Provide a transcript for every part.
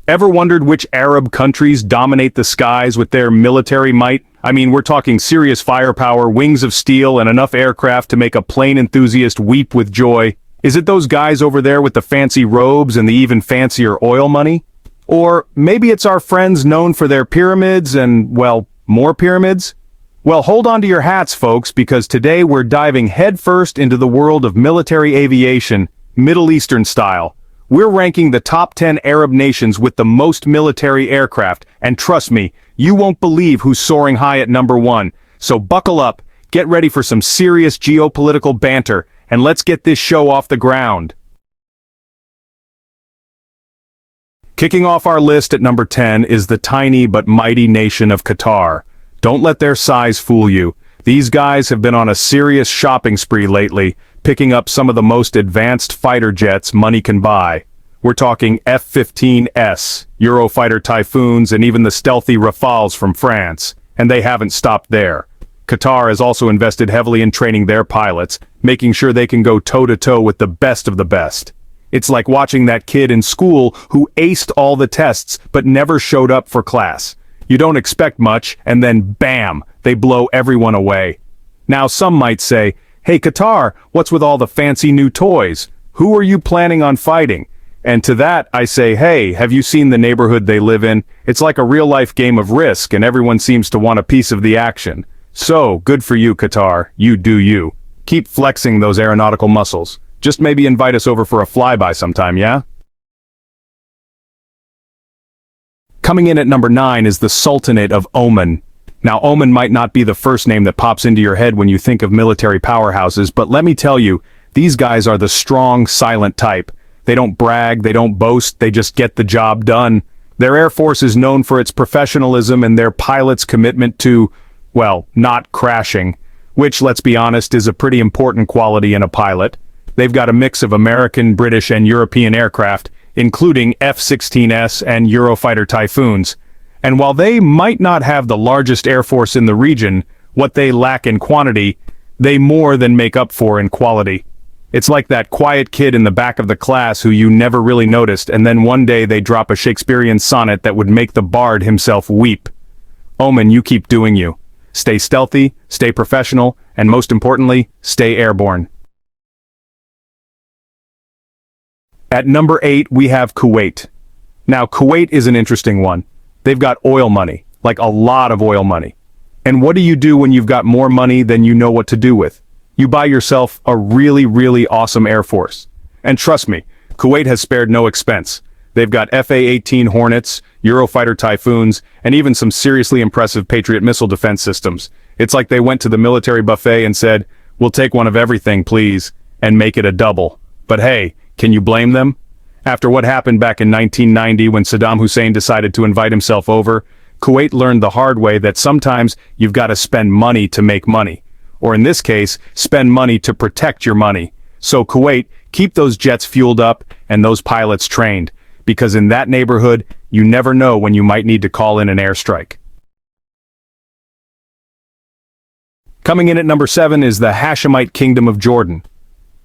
Ever wondered which Arab countries dominate the skies with their military might? I mean, we're talking serious firepower, wings of steel, and enough aircraft to make a plane enthusiast weep with joy. Is it those guys over there with the fancy robes and the even fancier oil money? Or maybe it's our friends known for their pyramids and, well, more pyramids? Well, hold on to your hats, folks, because today we're diving headfirst into the world of military aviation, Middle Eastern style. We're ranking the top 10 Arab nations with the most military aircraft, and trust me, you won't believe who's soaring high at number 1. So buckle up, get ready for some serious geopolitical banter, and let's get this show off the ground. Kicking off our list at number 10 is the tiny but mighty nation of Qatar. Don't let their size fool you. These guys have been on a serious shopping spree lately, picking up some of the most advanced fighter jets money can buy. We're talking F-15S, Eurofighter Typhoons, and even the stealthy Rafales from France. And they haven't stopped there. Qatar has also invested heavily in training their pilots, making sure they can go toe-to-toe with the best of the best. It's like watching that kid in school who aced all the tests but never showed up for class. You don't expect much, and then bam, they blow everyone away. Now some might say, hey Qatar, what's with all the fancy new toys? Who are you planning on fighting? And to that I say, hey, have you seen the neighborhood they live in? It's like a real-life game of Risk, and everyone seems to want a piece of the action. So, good for you, Qatar. You do you. Keep flexing those aeronautical muscles. Just maybe invite us over for a flyby sometime, yeah? Coming in at number 9 is the Sultanate of Oman. Now, Oman might not be the first name that pops into your head when you think of military powerhouses, but let me tell you, these guys are the strong, silent type. They don't brag, they don't boast, they just get the job done. Their air force is known for its professionalism and their pilots' commitment to, well, not crashing, which, let's be honest, is a pretty important quality in a pilot. They've got a mix of American, British, and European aircraft, including F-16S and Eurofighter Typhoons. And while they might not have the largest air force in the region, what they lack in quantity, they more than make up for in quality. It's like that quiet kid in the back of the class who you never really noticed, and then one day they drop a Shakespearean sonnet that would make the bard himself weep. Oman, you keep doing you. Stay stealthy, stay professional, and most importantly, stay airborne. At number 8, we have Kuwait. Now, Kuwait is an interesting one. They've got oil money, like a lot of oil money. And what do you do when you've got more money than you know what to do with? You buy yourself a really, really awesome air force. And trust me, Kuwait has spared no expense. They've got FA-18 Hornets, Eurofighter Typhoons, and even some seriously impressive Patriot missile defense systems. It's like they went to the military buffet and said, we'll take one of everything, please, and make it a double. But hey, can you blame them? After what happened back in 1990 when Saddam Hussein decided to invite himself over, Kuwait learned the hard way that sometimes you've got to spend money to make money. Or in this case, spend money to protect your money. So Kuwait, keep those jets fueled up and those pilots trained, because in that neighborhood, you never know when you might need to call in an airstrike. Coming in at number 7 is the Hashemite Kingdom of Jordan.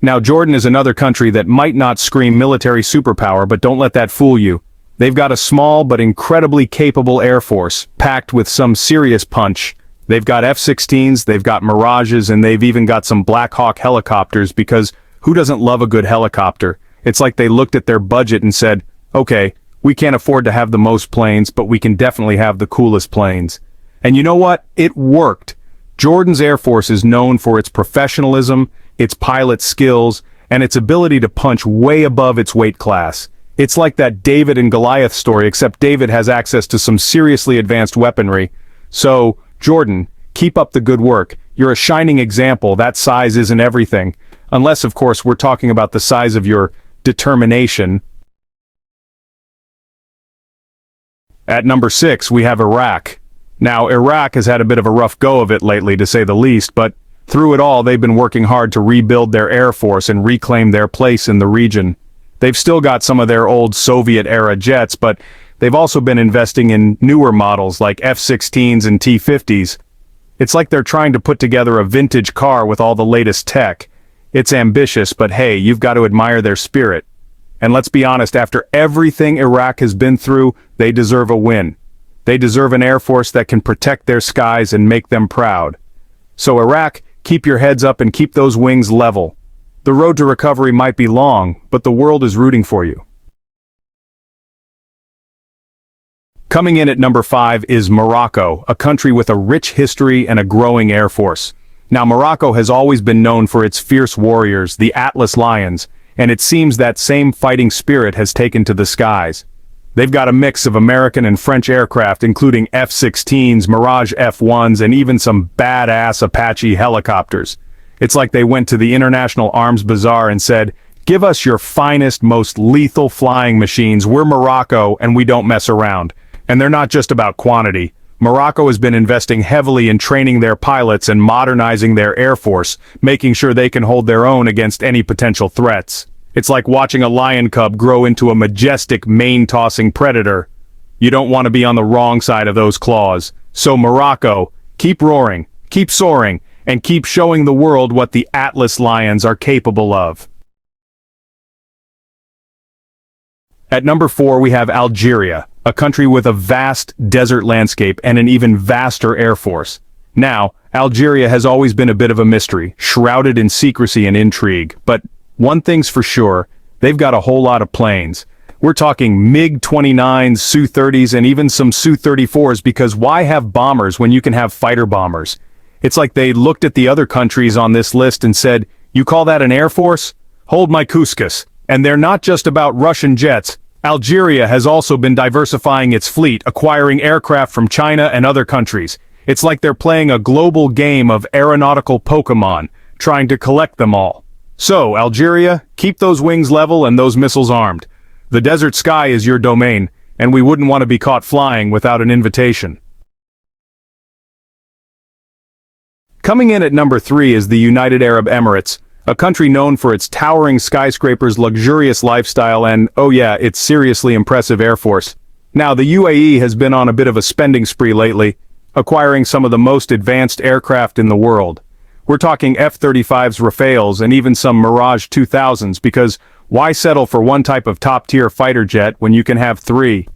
Now, Jordan is another country that might not scream military superpower, but don't let that fool you. They've got a small but incredibly capable air force, packed with some serious punch. They've got F-16s, they've got Mirages, and they've even got some Black Hawk helicopters, because who doesn't love a good helicopter? It's like they looked at their budget and said, okay, we can't afford to have the most planes, but we can definitely have the coolest planes. And you know what? It worked. Jordan's Air Force is known for its professionalism, its pilot skills, and its ability to punch way above its weight class. It's like that David and Goliath story, except David has access to some seriously advanced weaponry. So, Jordan, keep up the good work. You're a shining example. That size isn't everything. Unless, of course, we're talking about the size of your determination. At number 6, we have Iraq. Now, Iraq has had a bit of a rough go of it lately, to say the least, but through it all, they've been working hard to rebuild their air force and reclaim their place in the region. They've still got some of their old Soviet-era jets, but they've also been investing in newer models like F-16s and T-50s. It's like they're trying to put together a vintage car with all the latest tech. It's ambitious, but hey, you've got to admire their spirit. And let's be honest, after everything Iraq has been through, they deserve a win. They deserve an air force that can protect their skies and make them proud. So Iraq, keep your heads up and keep those wings level. The road to recovery might be long, but the world is rooting for you. Coming in at number 5 is Morocco, a country with a rich history and a growing air force. Now Morocco has always been known for its fierce warriors, the Atlas Lions, and it seems that same fighting spirit has taken to the skies. They've got a mix of American and French aircraft, including F-16s, Mirage F-1s, and even some badass Apache helicopters. It's like they went to the International Arms Bazaar and said, "Give us your finest, most lethal flying machines. We're Morocco, and we don't mess around." And they're not just about quantity. Morocco has been investing heavily in training their pilots and modernizing their air force, making sure they can hold their own against any potential threats. It's like watching a lion cub grow into a majestic, mane-tossing predator. You don't want to be on the wrong side of those claws. So Morocco, keep roaring, keep soaring, and keep showing the world what the Atlas Lions are capable of. At number 4 we have Algeria, a country with a vast desert landscape and an even vaster air force. Now, Algeria has always been a bit of a mystery, shrouded in secrecy and intrigue, but one thing's for sure, they've got a whole lot of planes. We're talking MiG-29s, Su-30s, and even some Su-34s, because why have bombers when you can have fighter bombers? It's like they looked at the other countries on this list and said, "You call that an air force? Hold my couscous." And they're not just about Russian jets. Algeria has also been diversifying its fleet, acquiring aircraft from China and other countries. It's like they're playing a global game of aeronautical Pokemon, trying to collect them all. So, Algeria, keep those wings level and those missiles armed. The desert sky is your domain, and we wouldn't want to be caught flying without an invitation. Coming in at number 3 is the United Arab Emirates, a country known for its towering skyscrapers, luxurious lifestyle, and, oh yeah, its seriously impressive air force. Now, the UAE has been on a bit of a spending spree lately, acquiring some of the most advanced aircraft in the world. We're talking F-35s, Rafales, and even some Mirage 2000s, because why settle for one type of top-tier fighter jet when you can have 3?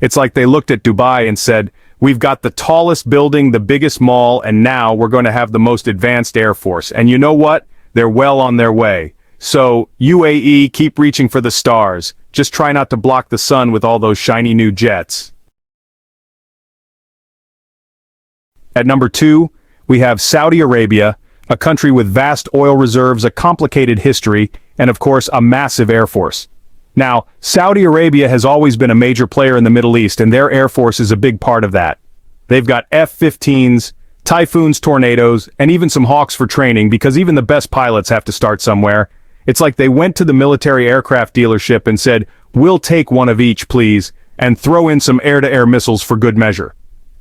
It's like they looked at Dubai and said, "We've got the tallest building, the biggest mall, and now we're going to have the most advanced air force." And you know what? They're well on their way. So, UAE, keep reaching for the stars. Just try not to block the sun with all those shiny new jets. At number 2, we have Saudi Arabia, a country with vast oil reserves, a complicated history, and of course a massive air force. Now, Saudi Arabia has always been a major player in the Middle East, and their air force is a big part of that. They've got F-15s, Typhoons, Tornadoes, and even some Hawks for training, because even the best pilots have to start somewhere. It's like they went to the military aircraft dealership and said, "We'll take one of each, please," and throw in some air-to-air missiles for good measure.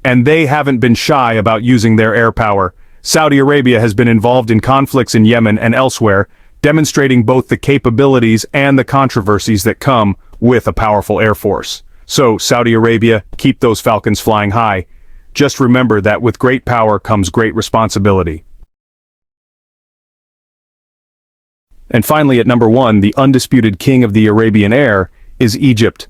And they haven't been shy about using their air power. Saudi Arabia has been involved in conflicts in Yemen and elsewhere, demonstrating both the capabilities and the controversies that come with a powerful air force. So, Saudi Arabia, keep those falcons flying high. Just remember that with great power comes great responsibility. And finally, at number 1, the undisputed king of the Arabian air is Egypt.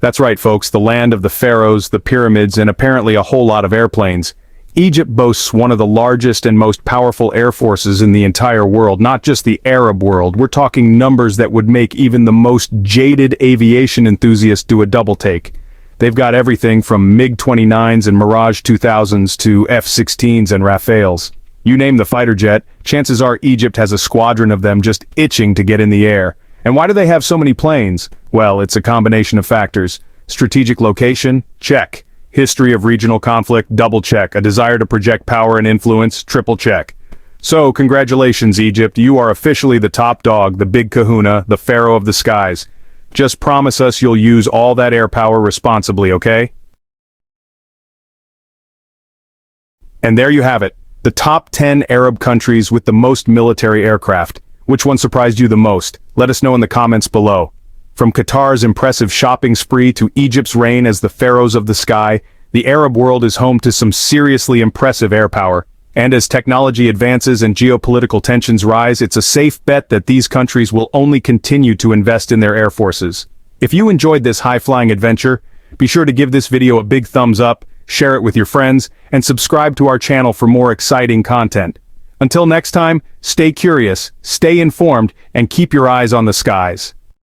That's right, folks, the land of the pharaohs, the pyramids, and apparently a whole lot of airplanes. Egypt boasts one of the largest and most powerful air forces in the entire world, not just the Arab world. We're talking numbers that would make even the most jaded aviation enthusiast do a double take. They've got everything from MiG-29s and Mirage 2000s to F-16s and Rafales. You name the fighter jet, chances are Egypt has a squadron of them just itching to get in the air. And why do they have so many planes? Well, it's a combination of factors. Strategic location? Check. History of regional conflict? Double check. A desire to project power and influence? Triple check. So, congratulations, Egypt. You are officially the top dog, the big kahuna, the pharaoh of the skies. Just promise us you'll use all that air power responsibly, okay? And there you have it. The top 10 Arab countries with the most military aircraft. Which one surprised you the most? Let us know in the comments below. From Qatar's impressive shopping spree to Egypt's reign as the pharaohs of the sky, the Arab world is home to some seriously impressive air power. And as technology advances and geopolitical tensions rise, it's a safe bet that these countries will only continue to invest in their air forces. If you enjoyed this high-flying adventure, be sure to give this video a big thumbs up, share it with your friends, and subscribe to our channel for more exciting content. Until next time, stay curious, stay informed, and keep your eyes on the skies.